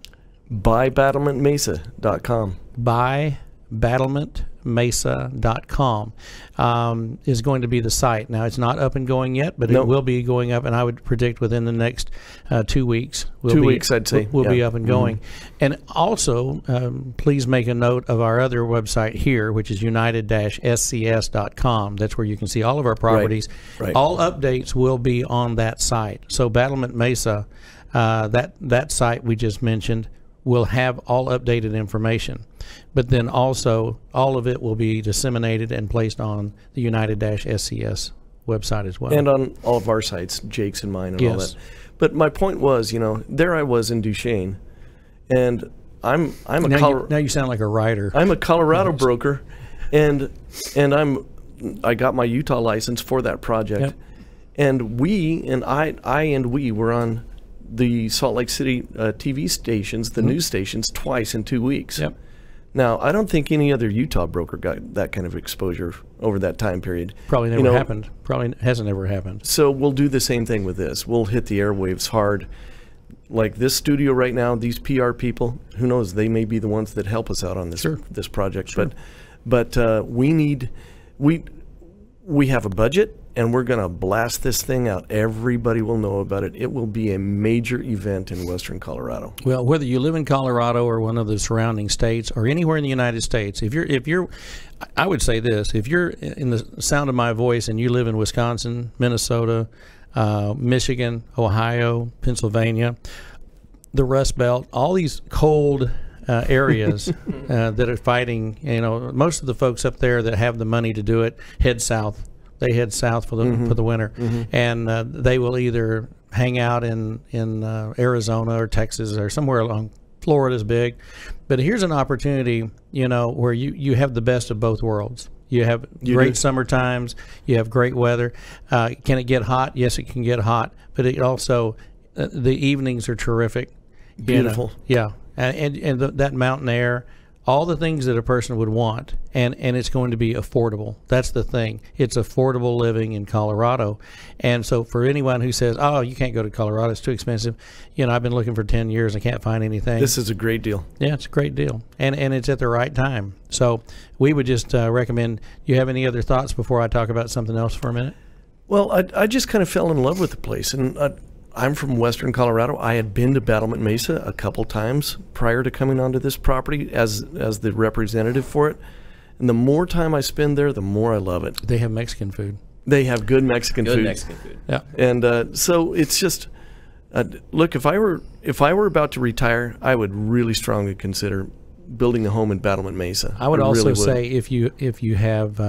BuyBattlementMesa.com. BuyBattlementMesa.com is going to be the site. Now, it's not up and going yet, but Nope. it will be going up, and I would predict within the next 2 weeks. 2 weeks, I'd say. We'll be Yeah. up and going. And also, please make a note of our other website here, which is united-scs.com. That's where you can see all of our properties. Right. All updates will be on that site. So Battlement Mesa, that site we just mentioned, will have all updated information. But then also, all of it will be disseminated and placed on the United-SCS website as well. And on all of our sites, Jake's and mine and all Yes. that. But my point was, you know, there I was in Duchesne, and I'm a now you sound like a writer. I'm a Colorado broker, and I got my Utah license for that project. Yep. And we were on the Salt Lake City TV stations, the news stations, twice in 2 weeks. Yep. Now, I don't think any other Utah broker got that kind of exposure over that time period. Probably never You know, happened. Probably hasn't ever happened. So we'll do the same thing with this. We'll hit the airwaves hard. Like this studio right now, these PR people, who knows, they may be the ones that help us out on this Sure. this project. Sure. But we have a budget, and we're going to blast this thing out. Everybody will know about it. It will be a major event in western Colorado. Well, whether you live in Colorado or one of the surrounding states or anywhere in the United States, if you're, I would say this: if you're in the sound of my voice and you live in Wisconsin, Minnesota, Michigan, Ohio, Pennsylvania, the Rust Belt, all these cold areas that are fighting, most of the folks up there that have the money to do it head south. They head south for the winter, and they will either hang out in Arizona or Texas or somewhere along. Florida's big, but here's an opportunity, where you have the best of both worlds. You have great summer times. You have great weather. Can it get hot? Yes, it can get hot, but it also the evenings are terrific. Beautiful. Yeah, and that mountain air, all the things that a person would want, and it's going to be affordable. That's the thing. It's affordable living in Colorado. And so for anyone who says, oh, you can't go to Colorado, it's too expensive, I've been looking for 10 years, I can't find anything. This is a great deal. Yeah, it's a great deal. And it's at the right time. So we would just recommend, you have any other thoughts before I talk about something else for a minute? Well, I just kind of fell in love with the place. And I'm from western Colorado. I had been to Battlement Mesa a couple times prior to coming onto this property as the representative for it. And the more time I spend there, the more I love it. They have Mexican food. They have good Mexican food. Good Mexican food. Yeah. And so it's just, look, if I were about to retire, I would really strongly consider building a home in Battlement Mesa. I would also say if you have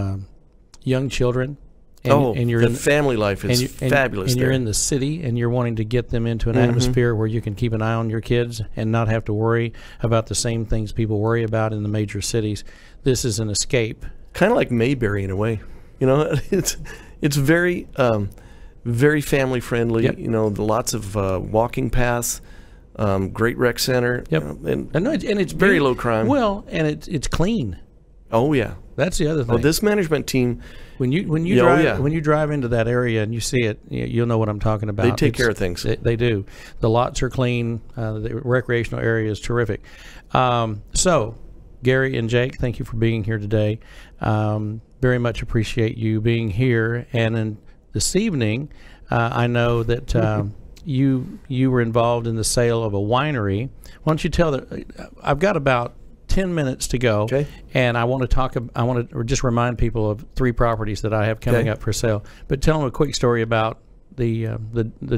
young children, and you're the family life is fabulous. And you're in the city, and you're wanting to get them into an atmosphere where you can keep an eye on your kids and not have to worry about the same things people worry about in the major cities. This is an escape. Kind of like Mayberry in a way. It's very very family friendly. Yep. Lots of walking paths, great rec center. Yep. And it's very low crime. Well, and it's clean. Oh yeah. That's the other thing. Oh, this management team. When you drive into that area and you see it, you'll know what I'm talking about. They take care of things. They do. The lots are clean. The recreational area is terrific. So, Gary and Jake, thank you for being here today. Very much appreciate you being here. And then this evening, I know that you were involved in the sale of a winery. Why don't you tell I've got about 10 minutes to go, okay. And I want to just remind people of 3 properties that I have coming up for sale. But tell them a quick story about the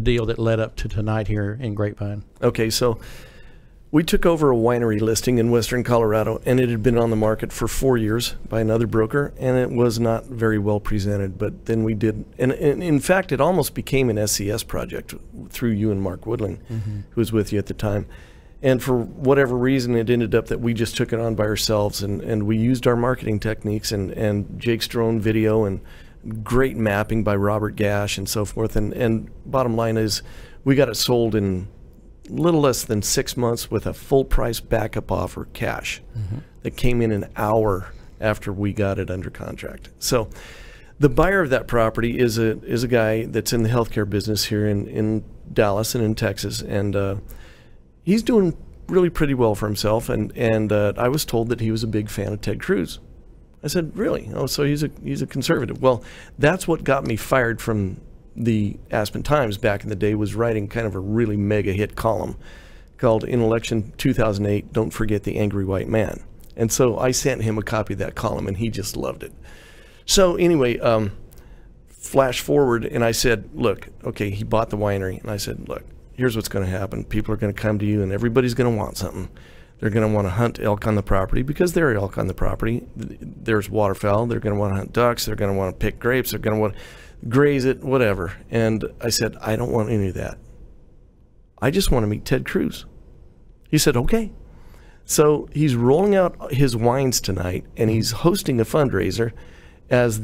deal that led up to tonight here in Grapevine. Okay, so we took over a winery listing in western Colorado, and it had been on the market for 4 years by another broker, and it was not very well presented. But then we did, and in fact, it almost became an SCS project through you and Mark Woodling, who was with you at the time. And for whatever reason, it ended up that we just took it on by ourselves, and we used our marketing techniques and Jake's drone video and great mapping by Robert Gash and so forth. And bottom line is, we got it sold in a little less than 6 months with a full price backup offer cash that came in an hour after we got it under contract. So the buyer of that property is a guy that's in the healthcare business here in Dallas and in Texas, and he's doing really pretty well for himself, and I was told that he was a big fan of Ted Cruz. I said, really? Oh, so he's a conservative. Well, that's what got me fired from the Aspen Times back in the day, was writing kind of a really mega hit column called In Election 2008, Don't Forget the Angry White Man. And so I sent him a copy of that column, and he just loved it. So anyway, flash forward, and I said, look, okay, he bought the winery, and I said, look, here's what's going to happen. People are going to come to you, and everybody's going to want something. They're going to want to hunt elk on the property because there are elk on the property. There's waterfowl. They're going to want to hunt ducks. They're going to want to pick grapes. They're going to want to graze it, whatever. And I said, I don't want any of that. I just want to meet Ted Cruz. He said, okay. So he's rolling out his wines tonight, and he's hosting a fundraiser as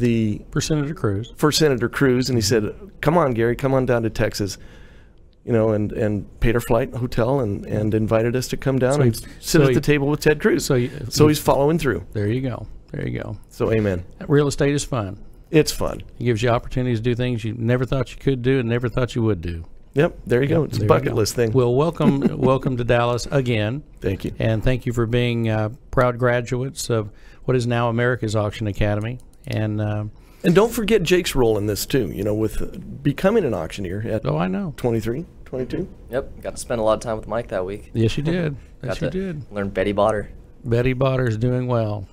for Senator Cruz. For Senator Cruz. And he said, come on, Gary, come on down to Texas. And paid our flight hotel and invited us to come down and sit at the table with Ted Cruz. So he's following through. There you go. There you go. So amen. Real estate is fun. It's fun. It gives you opportunities to do things you never thought you could do and never thought you would do. Yep, there you go. It's a bucket list thing. Well, welcome to Dallas again. Thank you. And thank you for being proud graduates of what is now America's Auction Academy. And And don't forget Jake's role in this too, you know, with becoming an auctioneer at Oh, I know. 23, 22. Yep, got to spend a lot of time with Mike that week. Yes, you did. Yes, Got you to did. learn Betty Botter. Betty Botter's doing well.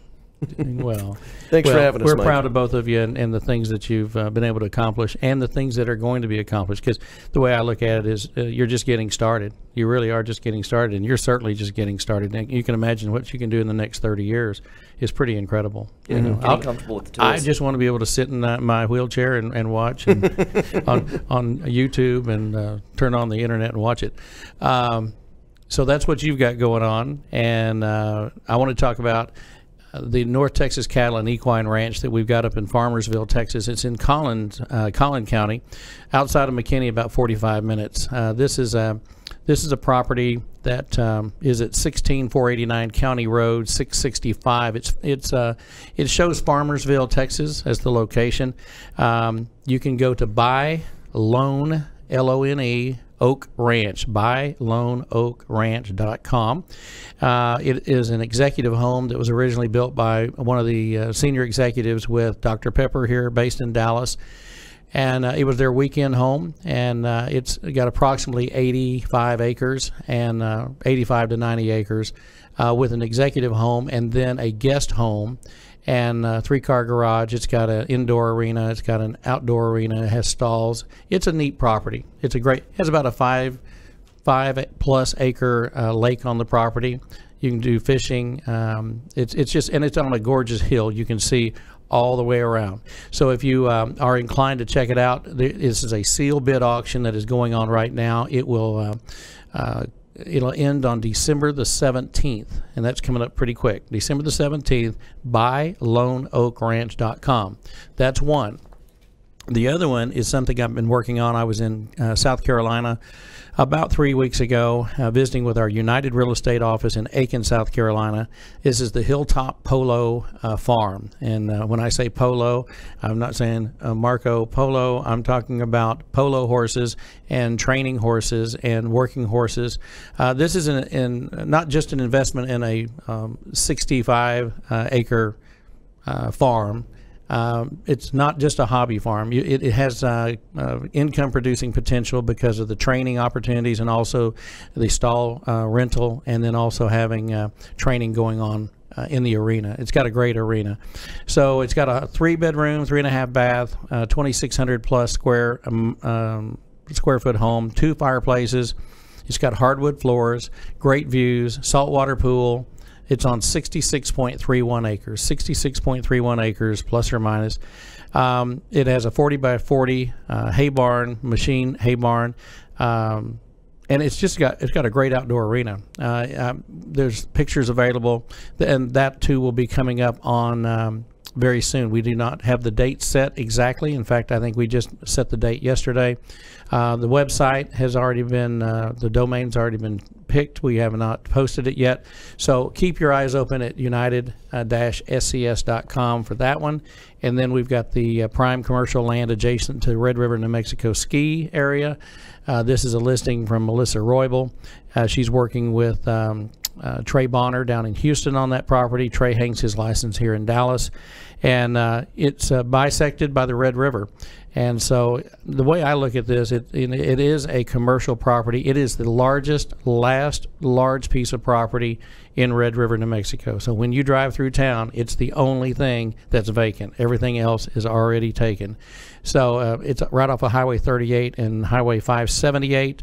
Doing well. Thanks for having us, We're Mike. proud of both of you and the things that you've been able to accomplish and the things that are going to be accomplished. Because the way I look at it is you're just getting started. You really are just getting started, and you're certainly just getting started. And you can imagine what you can do in the next 30 years is pretty incredible. You know, Getting comfortable with the tools. I just want to be able to sit in my wheelchair and watch and on YouTube and turn on the internet and watch it. So that's what you've got going on. And I want to talk about the North Texas Cattle and Equine Ranch that we've got up in Farmersville, Texas. It's in Collin County, outside of McKinney, about 45 minutes. This is a property that is at 16489 County Road 665. It shows Farmersville, Texas as the location. You can go to buy loan LONE Oak Ranch, buyloaноakranch.com. It is an executive home that was originally built by one of the senior executives with Dr. Pepper here, based in Dallas. And it was their weekend home, and it's got approximately 85 acres and 85 to 90 acres with an executive home and then a guest home and a 3-car garage. It's got an indoor arena. It's got an outdoor arena. It has stalls. It's a neat property. It's a great, it has about a 5+ acre lake on the property. You can do fishing. It's just, and it's on a gorgeous hill. You can see all the way around. So if you are inclined to check it out, this is a seal bid auction that is going on right now. It will it'll end on December the 17th, and that's coming up pretty quick. December the 17th, buyloanoakranch.com. That's one. The other one is something I've been working on. I was in South Carolina about 3 weeks ago, visiting with our United Real Estate office in Aiken, South Carolina. This is the Hilltop Polo Farm. And when I say polo, I'm not saying Marco Polo. I'm talking about polo horses and training horses and working horses. This is not just an investment in a 65-acre farm. It's not just a hobby farm. It has income producing potential because of the training opportunities and also the stall rental, and then also having training going on in the arena. It's got a great arena. So it's got a 3-bedroom, 3.5 bath, 2,600 plus square foot home, 2 fireplaces. It's got hardwood floors, great views, saltwater pool. It's on 66.31 acres, 66.31 acres plus or minus. It has a 40 by 40 hay barn, machine hay barn, and it's got a great outdoor arena. There's pictures available, and that too will be coming up on very soon. We do not have the date set exactly. In fact, I think we just set the date yesterday. The website has already been, the domain's already been picked. We have not posted it yet. So keep your eyes open at united-scs.com for that one. And then we've got the prime commercial land adjacent to Red River, New Mexico ski area. This is a listing from Melissa Roybal. She's working with Trey Bonner down in Houston on that property. Trey hangs his license here in Dallas, and it's bisected by the Red River. And so the way I look at this, it is a commercial property. It is the last large piece of property in Red River, New Mexico. So when you drive through town, it's the only thing that's vacant. Everything else is already taken. So it's right off of Highway 38 and Highway 578.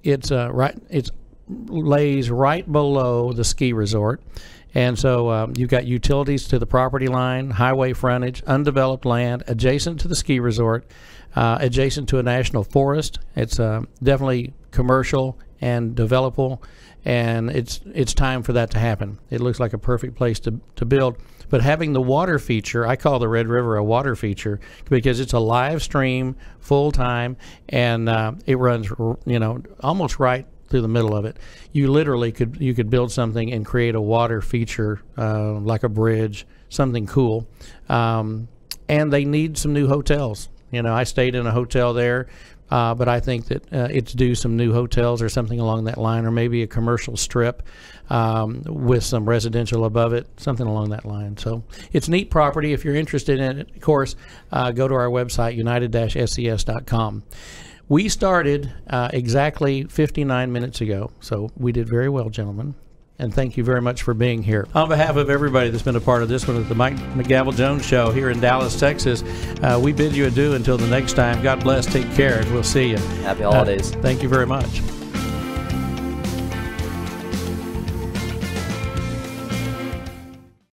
It lays right below the ski resort. And so you've got utilities to the property line, highway frontage, undeveloped land, adjacent to the ski resort, adjacent to a national forest. It's definitely commercial and developable, and it's time for that to happen. It looks like a perfect place to build. But having the water feature, I call the Red River a water feature because it's a live stream, full time, and it runs, almost right through the middle of it. You literally could build something and create a water feature like a bridge, something cool. And they need some new hotels. I stayed in a hotel there but I think that it's due some new hotels or something along that line, or maybe a commercial strip with some residential above it, something along that line. So it's neat property. If you're interested in it, of course, go to our website, united-ses.com. We started exactly 59 minutes ago, so we did very well, gentlemen. And thank you very much for being here. On behalf of everybody that's been a part of this one at the Mike McGavel Jones Show here in Dallas, Texas, we bid you adieu until the next time. God bless, take care, and we'll see you. Happy holidays. Thank you very much.